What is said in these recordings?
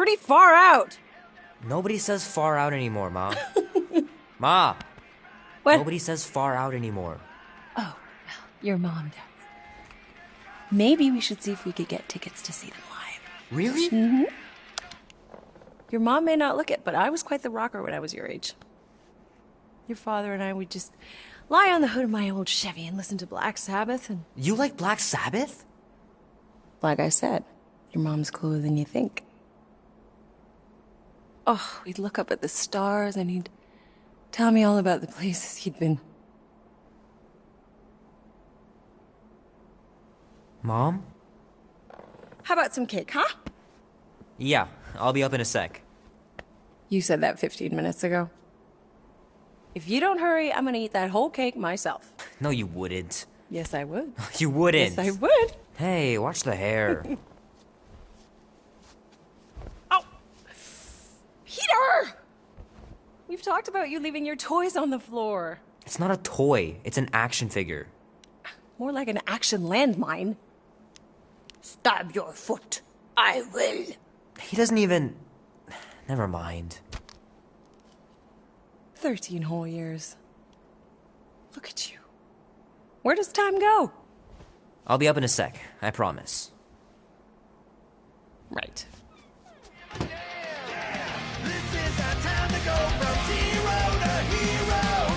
pretty far out. Nobody says far out anymore, Ma. Ma! What? Nobody says far out anymore. Oh, well, your mom does. Maybe we should see if we could get tickets to see them live. Really? Mm-hmm. Your mom may not look it, but I was quite the rocker when I was your age. Your father and I would just lie on the hood of my old Chevy and listen to Black Sabbath and... You like Black Sabbath? Like I said, your mom's cooler than you think. Oh, we'd look up at the stars and he'd tell me all about the places he'd been. Mom? How about some cake, huh? Yeah, I'll be up in a sec. You said that 15 minutes ago. If you don't hurry, I'm gonna eat that whole cake myself. No, you wouldn't. Yes, I would. You wouldn't. Yes, I would. Hey, watch the hair. Oh! Peter! We've talked about you leaving your toys on the floor. It's not a toy, it's an action figure. More like an action landmine. Stab your foot. I will. He doesn't even... Never mind. 13 whole years. Look at you. Where does time go? I'll be up in a sec, I promise. Right. This is our time to go from zero to hero.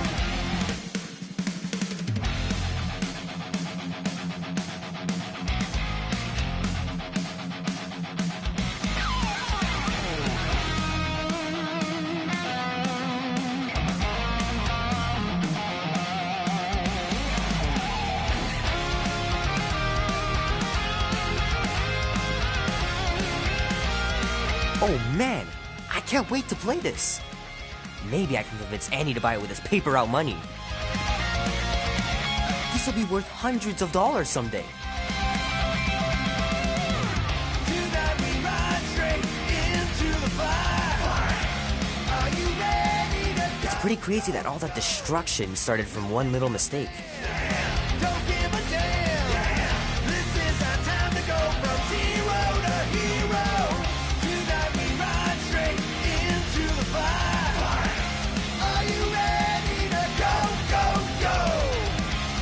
Oh man, I can't wait to play this. Maybe I can convince Annie to buy it with his paper out money. This will be worth hundreds of dollars someday. Tonight we ride straight into the fire. Are you ready to It's pretty crazy that all that destruction started from one little mistake. Don't give a damn. This is our time to go from zero to hero. Tonight we ride straight into the fire. Are you ready to go, go, go?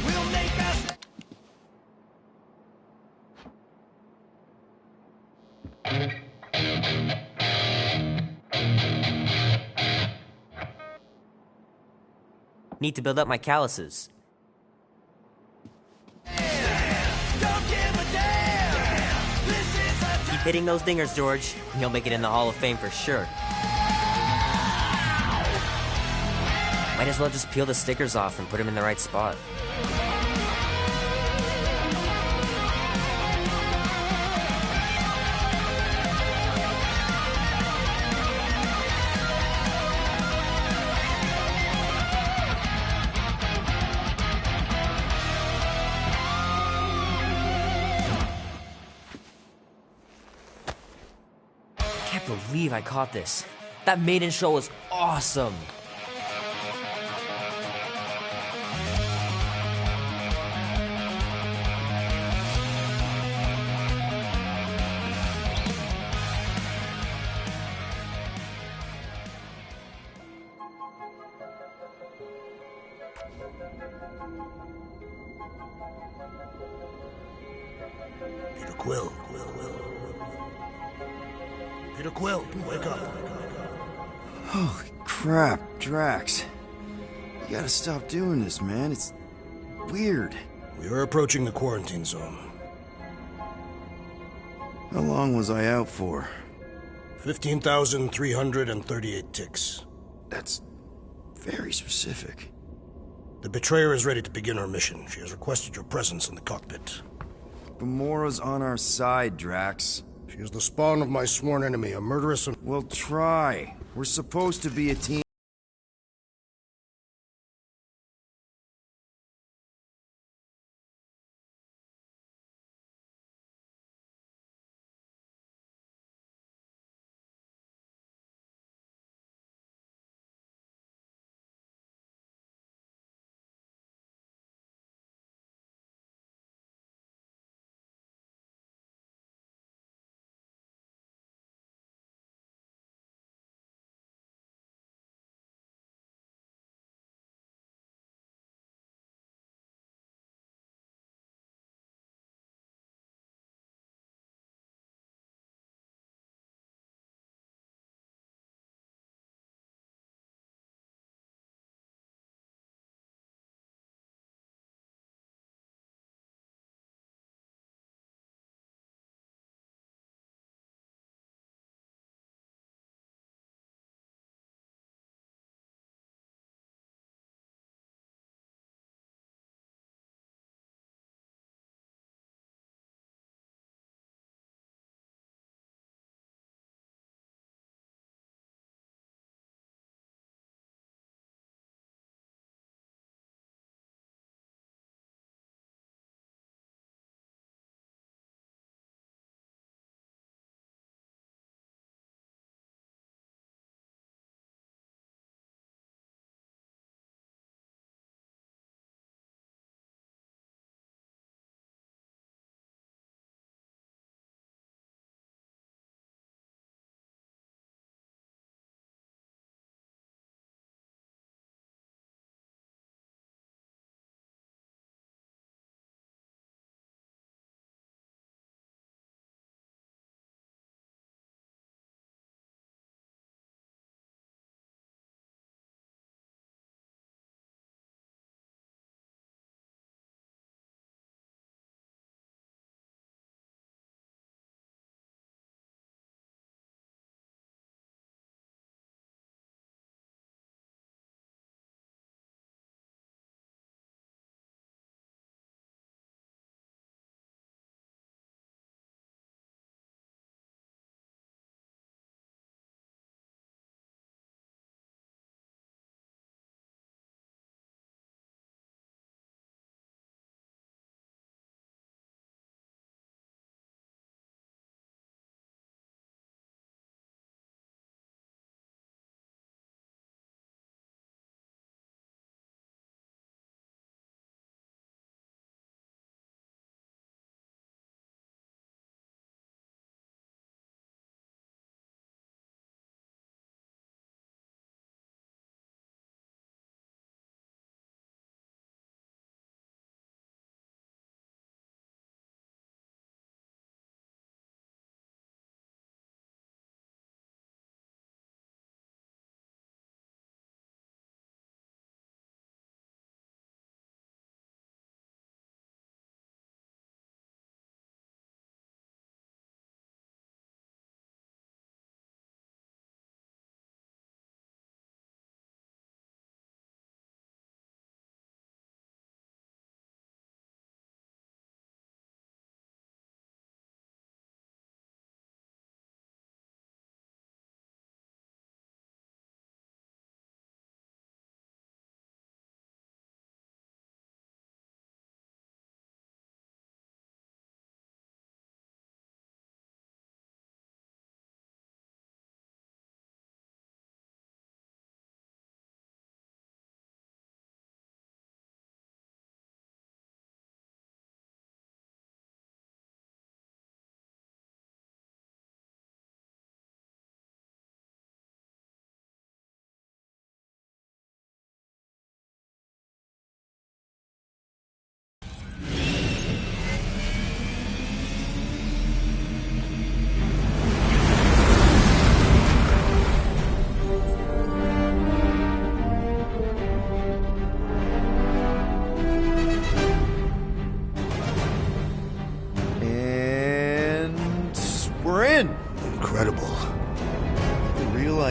We'll make us. Need to build up my calluses. Don't give a damn. This is our Keep hitting those dingers, George. You'll make it in the Hall of Fame for sure. Might as well just peel the stickers off and put them in the right spot. I can't believe I caught this. That maiden show was awesome. Peter Quill. Peter Quill, wake up. Holy crap, Drax. You gotta stop doing this, man. It's weird. We are approaching the quarantine zone. How long was I out for? 15,338 ticks. That's very specific. The betrayer is ready to begin her mission. She has requested your presence in the cockpit. Gamora's on our side, Drax. She is the spawn of my sworn enemy, a murderous and... We'll try. We're supposed to be a team.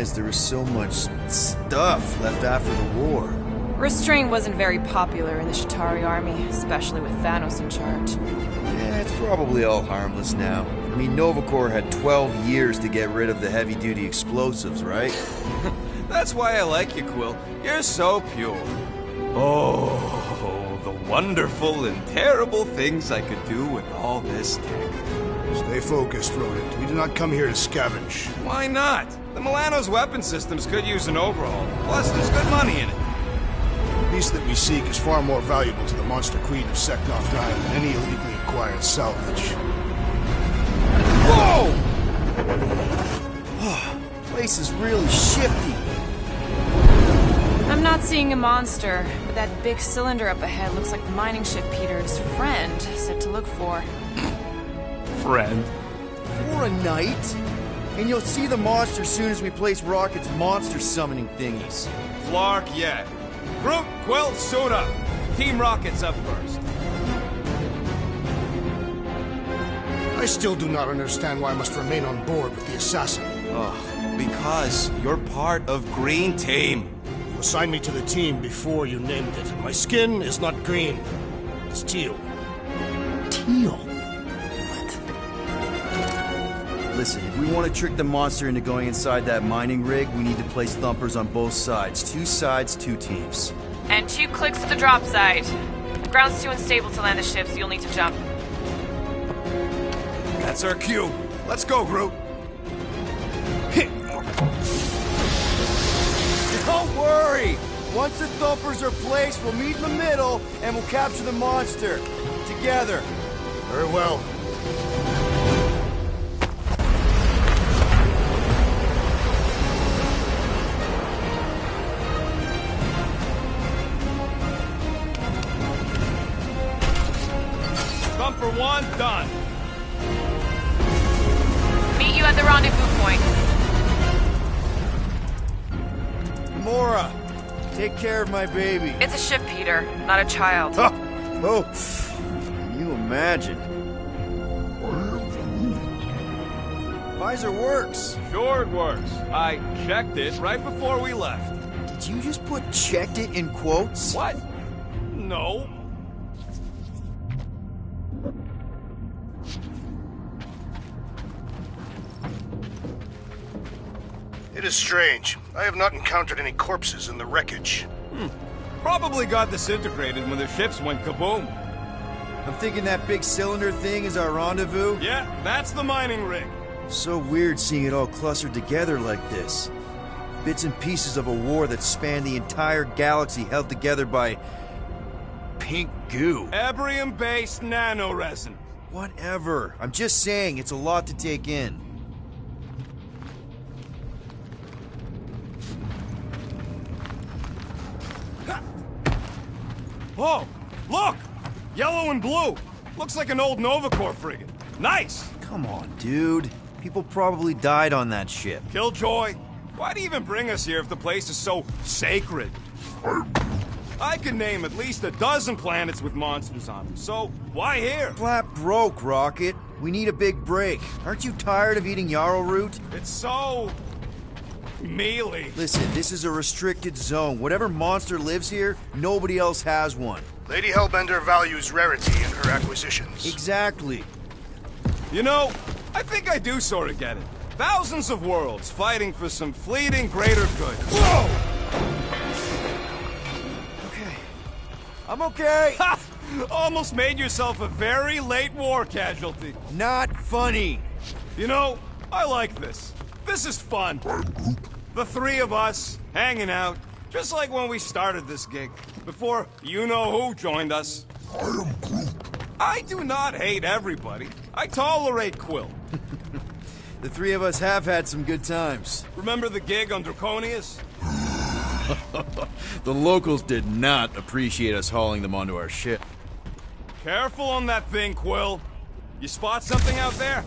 realize there was so much stuff left after the war. Restraint wasn't very popular in the Chitauri army, especially with Thanos in charge. Yeah, it's probably all harmless now. I mean, Nova Corps had 12 years to get rid of the heavy-duty explosives, right? That's why I like you, Quill. You're so pure. Oh, the wonderful and terrible things I could do with all this tech. Stay focused, Rodent. We did not come here to scavenge. Why not? The Milano's weapon systems could use an overhaul. Plus, there's good money in it. The beast that we seek is far more valuable to the Monster Queen of Seknov 9 than any illegally acquired salvage. Whoa! Place is really shifty. I'm not seeing a monster, but that big cylinder up ahead looks like the mining ship Peter's friend said to look for. Friend. For a night? And you'll see the monster soon as we place Rocket's monster summoning thingies. Flark, yeah. Groot, Quill, suit up. Team Rocket's up first. I still do not understand why I must remain on board with the assassin. Because you're part of Green Team. You assigned me to the team before you named it. My skin is not green. It's teal. Teal? Listen, if we want to trick the monster into going inside that mining rig, we need to place thumpers on both sides. 2 sides, 2 teams. And 2 clicks to the drop side. The ground's too unstable to land the ship, so you'll need to jump. That's our cue. Let's go, Groot. Don't worry! Once the thumpers are placed, we'll meet in the middle, and we'll capture the monster. Together. Very well. Thumper 1, done. Meet you at the rendezvous point. Gamora, take care of my baby. It's a ship, Peter, not a child. Oh, can you imagine? Visor works. Sure it works. I checked it right before we left. Did you just put "checked it" in quotes? What? No. It is strange. I have not encountered any corpses in the wreckage. Probably got disintegrated when the ships went kaboom. I'm thinking that big cylinder thing is our rendezvous. Yeah, that's the mining rig. So weird seeing it all clustered together like this. Bits and pieces of a war that spanned the entire galaxy held together by pink goo. Ebrium-based nanoresin. Whatever. I'm just saying, it's a lot to take in. Oh, look! Yellow and blue. Looks like an old Nova Corps frigate. Nice! Come on, dude. People probably died on that ship. Killjoy, why do you even bring us here if the place is so sacred? I can name at least a dozen planets with monsters on them, so why here? Flat broke, Rocket. We need a big break. Aren't you tired of eating yarrow root? It's so... mealy. Listen, this is a restricted zone. Whatever monster lives here, nobody else has one. Lady Hellbender values rarity in her acquisitions. Exactly. You know, I think I do sort of get it. Thousands of worlds fighting for some fleeting greater good. Whoa! Okay. I'm okay. Ha! Almost made yourself a very late war casualty. Not funny. You know, I like this. This is fun. The 3 of us, hanging out, just like when we started this gig, before you-know-who joined us. I am Groot. I do not hate everybody. I tolerate Quill. The 3 of us have had some good times. Remember the gig on Draconius? The locals did not appreciate us hauling them onto our ship. Careful on that thing, Quill. You spot something out there?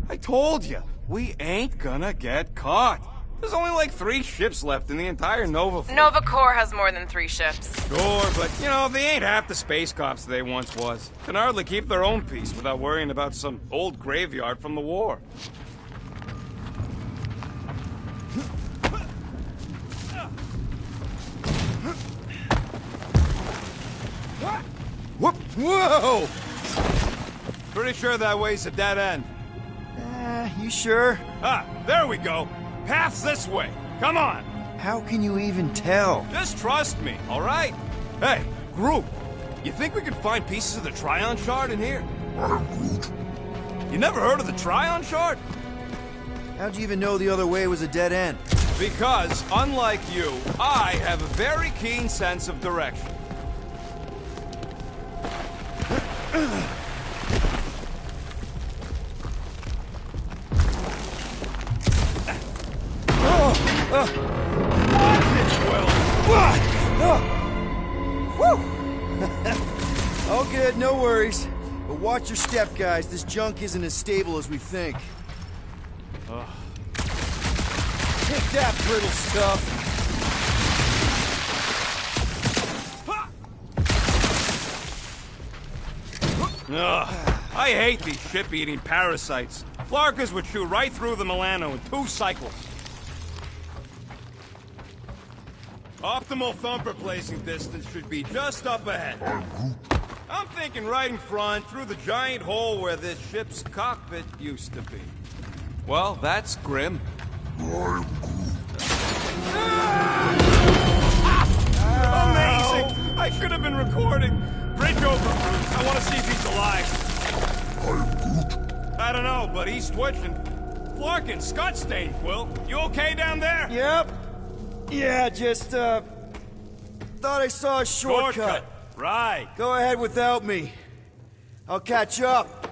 I told you, we ain't gonna get caught. There's only like 3 ships left in the entire Nova fleet. Nova Corps has more than 3 ships. Sure, but, you know, they ain't half the space cops they once was. Can hardly keep their own peace without worrying about some old graveyard from the war. Whoop! Whoa! Pretty sure that way's a dead end. You sure? Ah, there we go. Path's this way. Come on. How can you even tell? Just trust me, all right? Hey, Groot, you think we could find pieces of the Tryon Shard in here? I'm Groot. You never heard of the Tryon Shard? How'd you even know the other way was a dead end? Because, unlike you, I have a very keen sense of direction. All good, no worries. But watch your step, guys. This junk isn't as stable as we think. Take that, brittle stuff. Ugh, I hate these ship-eating parasites. Flarkers would shoot right through the Milano in 2 cycles. Optimal thumper placing distance should be just up ahead. I'm thinking right in front, through the giant hole where this ship's cockpit used to be. Well, that's grim. Amazing! I should have been recording. Bridge over, Bruce. I want to see if he's alive. I don't know, but he's twitching. Flarkin, Scott stain, Quill. You okay down there? Yep. Yeah, just, thought I saw a shortcut. Right. Go ahead without me. I'll catch up.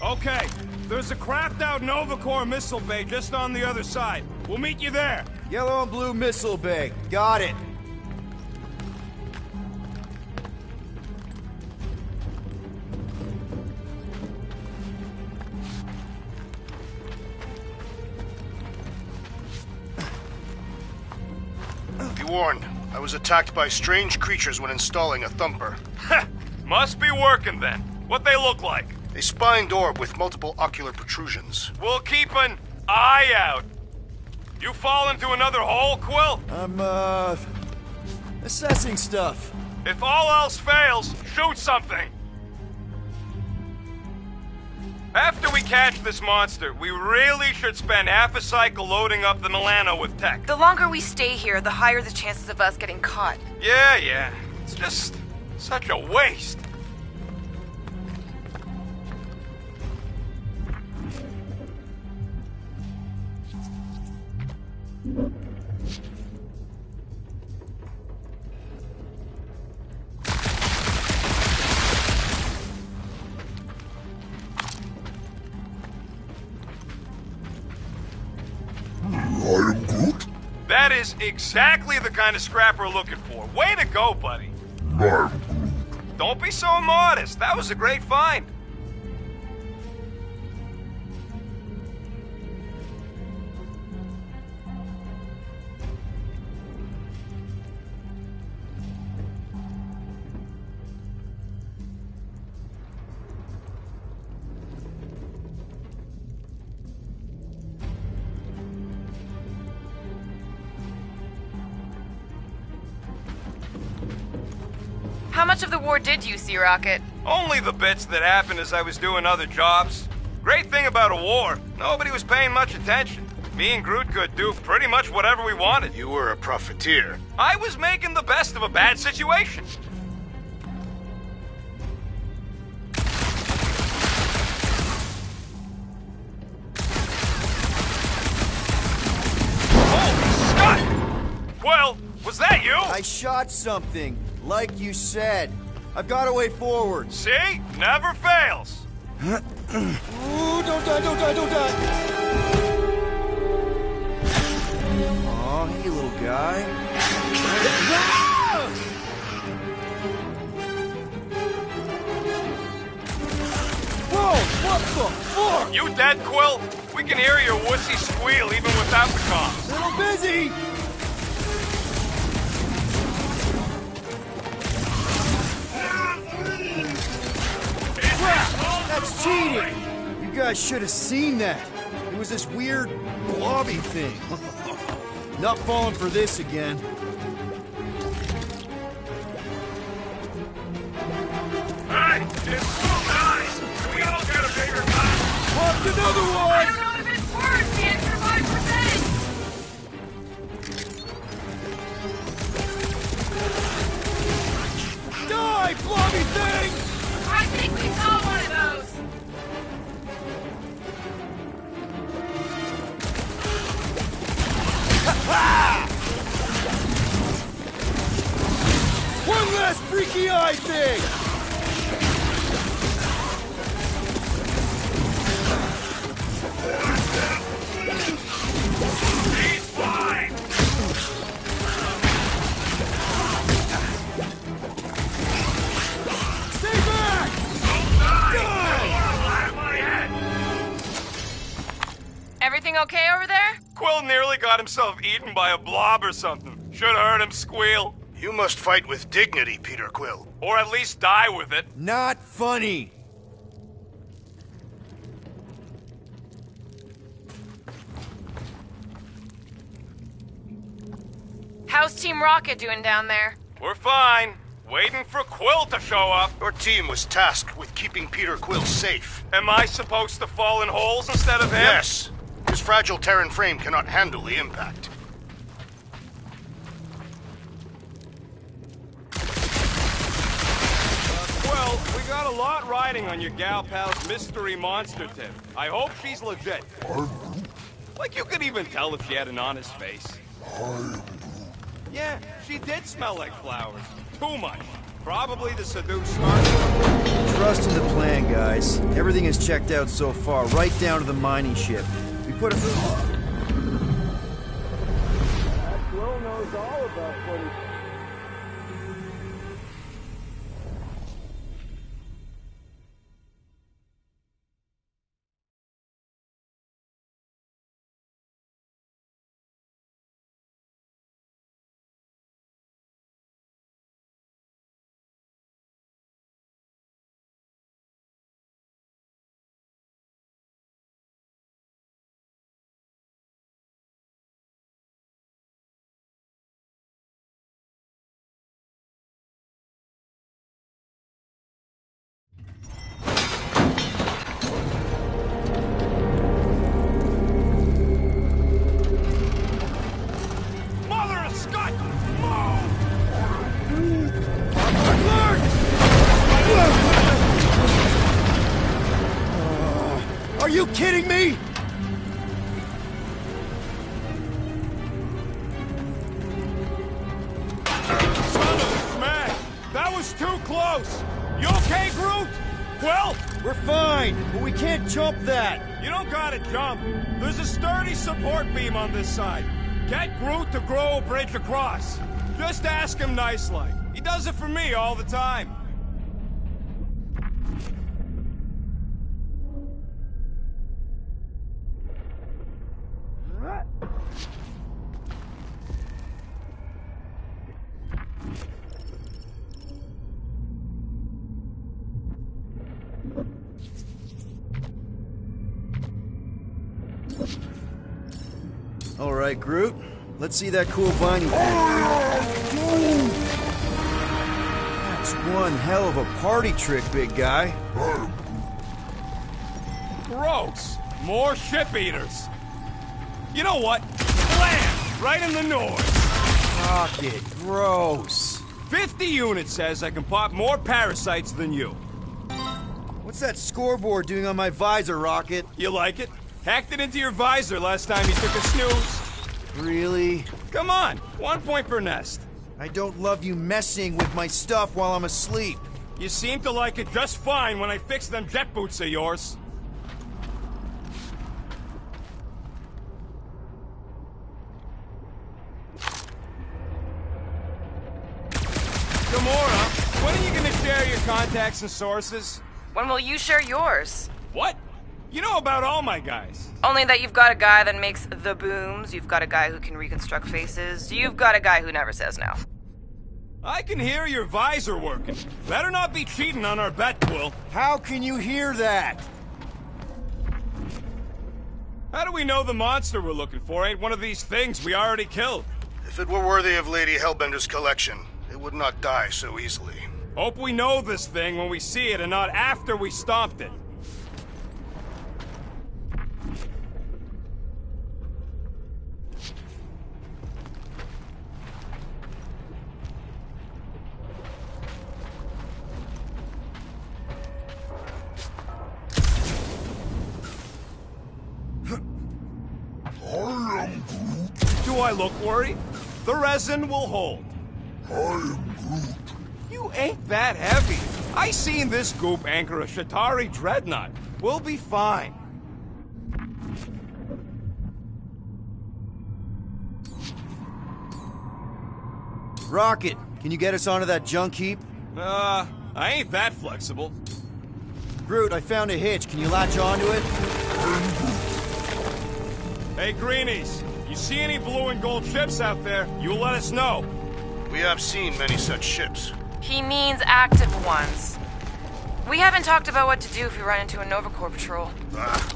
Okay. There's a crapped-out Nova Corps missile bay just on the other side. We'll meet you there. Yellow and blue missile bay. Got it. Be warned, I was attacked by strange creatures when installing a thumper. Must be working then. What they look like? A spined orb with multiple ocular protrusions. We'll keep an eye out. You fall into another hole, Quill? I'm, assessing stuff. If all else fails, shoot something. After we catch this monster, we really should spend half a cycle loading up the Milano with tech. The longer we stay here, the higher the chances of us getting caught. Yeah. It's just such a waste. That is exactly the kind of scrap we're looking for. Way to go, buddy. Don't be so modest. That was a great find. How much of the war did you see, Rocket? Only the bits that happened as I was doing other jobs. Great thing about a war, nobody was paying much attention. Me and Groot could do pretty much whatever we wanted. You were a profiteer. I was making the best of a bad situation. Holy Scott! Well, was that you? I shot something, like you said. I've got a way forward. See? Never fails. Ooh, don't die. Aw, hey, little guy. Whoa! What the fuck? You dead, Quill? We can hear your wussy squeal even without the comms. Little busy! Crap! That's cheating! You guys should have seen that. It was this weird blobby thing. Not falling for this again. Hey, it's so nice! Can we all get a bigger gun? What's another one? I don't know if it's worse, the extra 5%! Die, blobby thing! I think we saw one of those! One last freaky eye thing! He's fine! Stay back! Out of my head! Everything okay over there? Quill nearly got himself eaten by a blob or something. Should have heard him squeal. You must fight with dignity, Peter Quill. Or at least die with it. Not funny! How's Team Rocket doing down there? We're fine. Waiting for Quill to show up. Your team was tasked with keeping Peter Quill safe. Am I supposed to fall in holes instead of him? Yes. His fragile Terran frame cannot handle the impact. Well, we got a lot riding on your gal pal's mystery monster tip. I hope she's legit. Like you could even tell if she had an honest face. Yeah, she did smell like flowers. Too much. Probably to seduce Stark. Trust in the plan, guys. Everything is checked out so far, right down to the mining ship. We put a... Quill knows all about footage. Are you kidding me? Son of a smash! That was too close! You okay, Groot? Well, We're fine, but we can't jump that. you don't gotta jump. There's a sturdy support beam on this side. Get Groot to grow a bridge across. Just ask him nice-like. He does it for me all the time. All right, Groot. Let's see that cool viney thing. That's one hell of a party trick, big guy. Gross. More ship eaters. You know what? Blam! Right in the nose. Rocket, gross. 50 units says I can pop more parasites than you. What's that scoreboard doing on my visor, Rocket? You like it? Hacked it into your visor last time you took a snooze. Really? Come on, 1 point per nest. I don't love you messing with my stuff while I'm asleep. You seem to like it just fine when I fix them jet boots of yours. Gamora, when are you gonna share your contacts and sources? When will you share yours? What? You know about all my guys. Only that you've got a guy that makes the booms, you've got a guy who can reconstruct faces, you've got a guy who never says no. I can hear your visor working. Better not be cheating on our bet, Quill. How can you hear that? How do we know the monster we're looking for ain't one of these things we already killed? If it were worthy of Lady Hellbender's collection, it would not die so easily. Hope we know this thing when we see it and not after we stomped it. Do I look worried? The resin will hold. I am Groot. You ain't that heavy. I seen this goop anchor a Shatari dreadnought. We'll be fine. Rocket, can you get us onto that junk heap? I ain't that flexible. Groot, I found a hitch. Can you latch onto it? Hey, Greenies, you see any blue and gold ships out there, you let us know. We have seen many such ships. He means active ones. We haven't talked about what to do if we run into a Nova Corps patrol.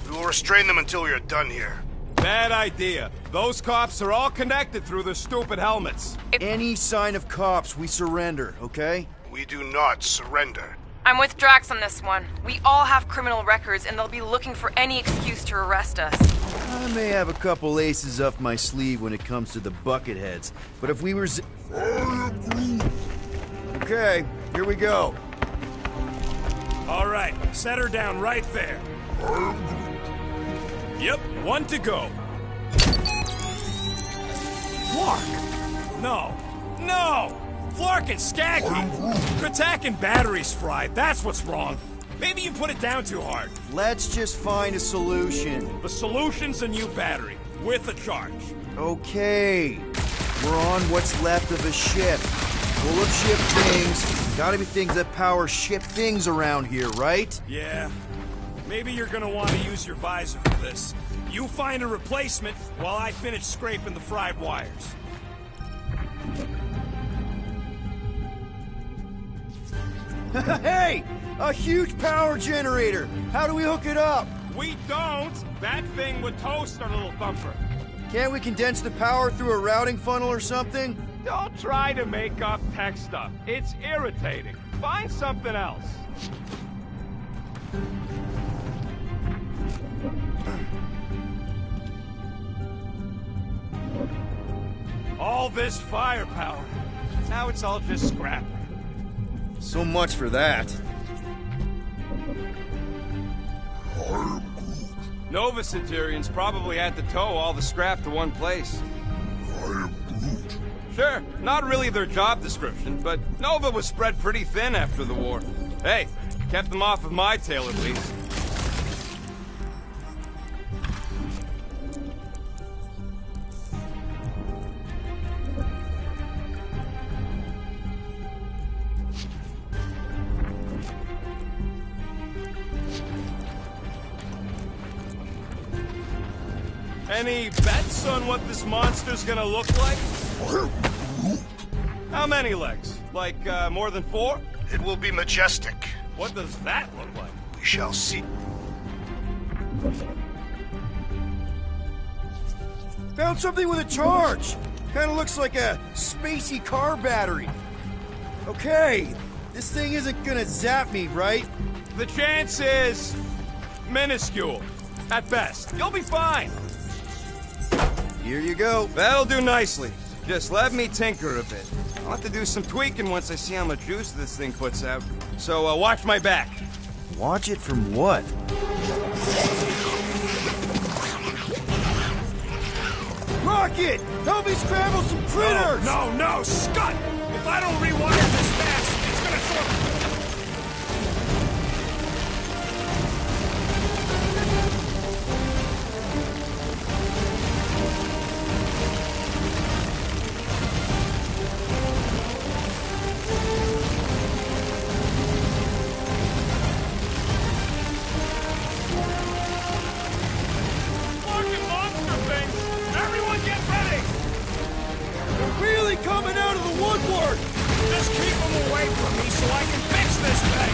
We will restrain them until we are done here. Bad idea. Those cops are all connected through their stupid helmets. Any sign of cops, we surrender, okay? We do not surrender. I'm with Drax on this one. We all have criminal records, and they'll be looking for any excuse to arrest us. I may have a couple aces up my sleeve when it comes to the bucketheads, but if we were Okay, here we go. All right, set her down right there. Yep, one to go. Flark! No! No! Flark and Skaggy! Kratak and batteries fried, that's what's wrong. Maybe you put it down too hard. Let's just find a solution. The solution's a new battery, with a charge. Okay, we're on what's left of a ship. Full of ship things. Gotta be things that power ship things around here, right? Yeah. Maybe you're gonna want to use your visor for this. You find a replacement while I finish scraping the fried wires. Hey! A huge power generator! How do we hook it up? We don't! That thing would toast our little thumper. Can't we condense the power through a routing funnel or something? Don't try to make up tech stuff. It's irritating. Find something else. All this firepower. Now it's all just scrap. So much for that. Nova Centurions probably had to tow all the scrap to one place. I am Groot. Sure, not really their job description, but Nova was spread pretty thin after the war. Hey, kept them off of my tail at least. Any bets on what this monster's gonna look like? How many legs? Like, more than 4? It will be majestic. What does that look like? We shall see. Found something with a charge! Kinda looks like a spacey car battery. Okay, this thing isn't gonna zap me, right? The chance is minuscule, at best. You'll be fine. Here you go. That'll do nicely. Just let me tinker a bit. I'll have to do some tweaking once I see how much juice this thing puts out. So, watch my back. Watch it from what? Rocket! Help me scramble some critters! No, Scud! If I don't rewire this fast, it's gonna short. away from me so I can fix this thing!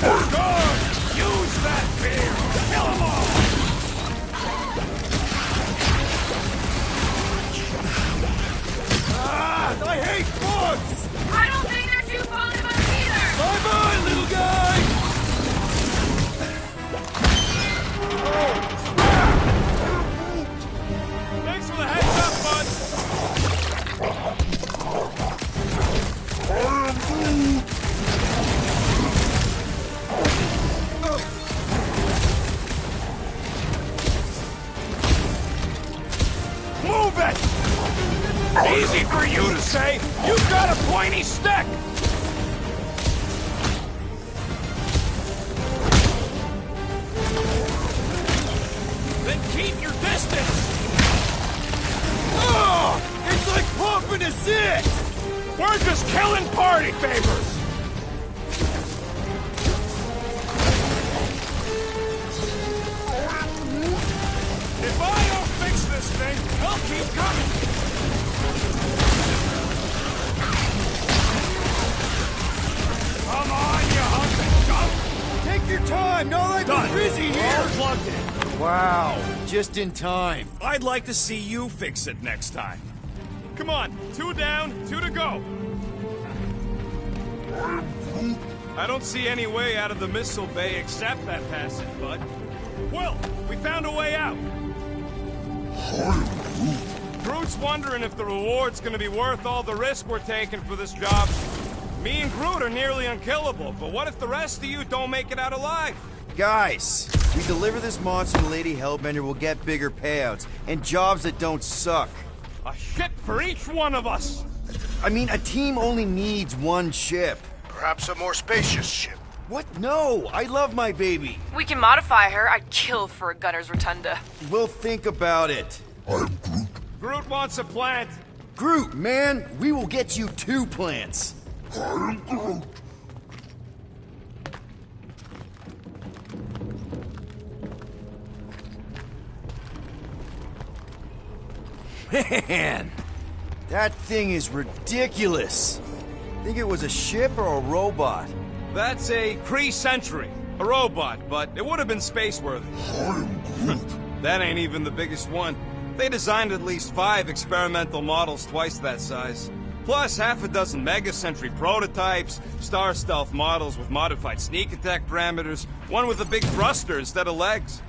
Good! Use that beer! Kill them all! Ah! I hate bugs! I don't think they're too fond of us either! Bye-bye, little guy! Thanks for the heads up, bud! Move it! Easy for you to say! You've got a pointy stick! Then keep your distance! Oh! It's like pumping a zit! We're just killing party favors! If I don't fix this thing, they'll keep coming! Come on, you hunk of junk! Take your time, no like Done. we're busy All here! plugged in. Wow, just in time. I'd like to see you fix it next time. Come on, 2 down, 2 to go. I don't see any way out of the missile bay except that passage, bud. Will, we found a way out. Groot's wondering if the reward's gonna be worth all the risk we're taking for this job. Me and Groot are nearly unkillable, but what if the rest of you don't make it out alive? Guys, we deliver this monster to Lady Hellbender, we'll get bigger payouts, and jobs that don't suck. A ship for each one of us! I mean, a team only needs one ship. Perhaps a more spacious ship. What? No, I love my baby. We can modify her. I'd kill for a gunner's rotunda. We'll think about it. Groot wants a plant. Groot, man, we will get you 2 plants. Man, that thing is ridiculous. Think it was a ship or a robot? That's a Kree Sentry, a robot, but it would have been space-worthy. That ain't even the biggest one. They designed at least 5 experimental models twice that size. Plus half a dozen Mega Sentry prototypes, Star Stealth models with modified sneak attack parameters, one with a big thruster instead of legs.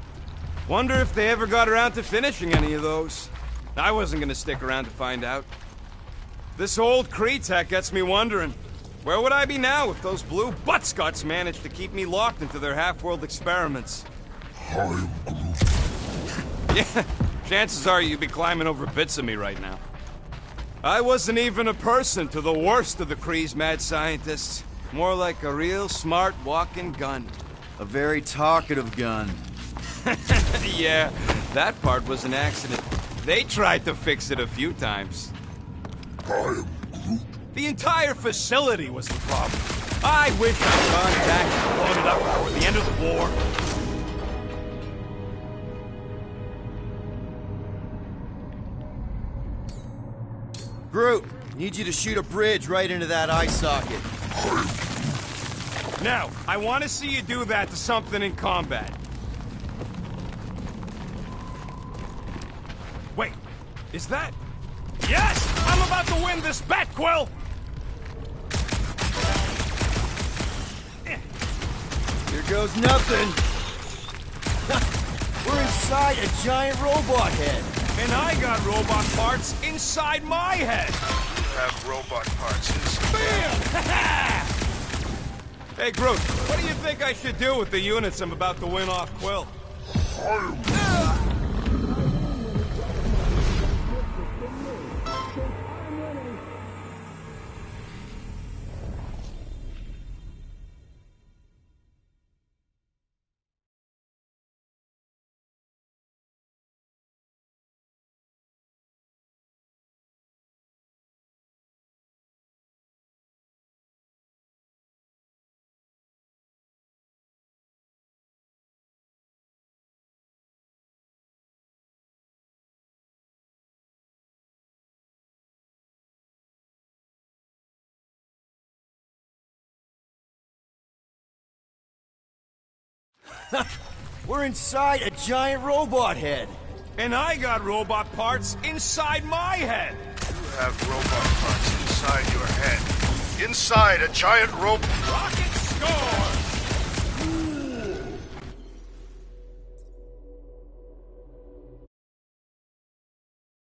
Wonder if they ever got around to finishing any of those. I wasn't gonna stick around to find out. This old Kree tech gets me wondering, where would I be now if those blue buttscots managed to keep me locked into their half-world experiments? Yeah, chances are you'd be climbing over bits of me right now. I wasn't even a person to the worst of the Kree's mad scientists. More like a real smart walking gun. A very talkative gun. Yeah, that part was an accident. They tried to fix it a few times. The entire facility was the problem. I wish I'd gone back and blown it up before the end of the war. Groot, need you to shoot a bridge right into that eye socket. Now, I want to see you do that to something in combat. Wait, is that... Yes! I'm about to win this bet, Quill! Here goes nothing. We're inside a giant robot head. And I got robot parts inside my head! You have robot parts inside. Bam! Hey, Groot, what do you think I should do with the units I'm about to win off Quill? We're inside a giant robot head. And I got robot parts inside my head. You have robot parts inside your head. Inside a giant robot. Rocket score!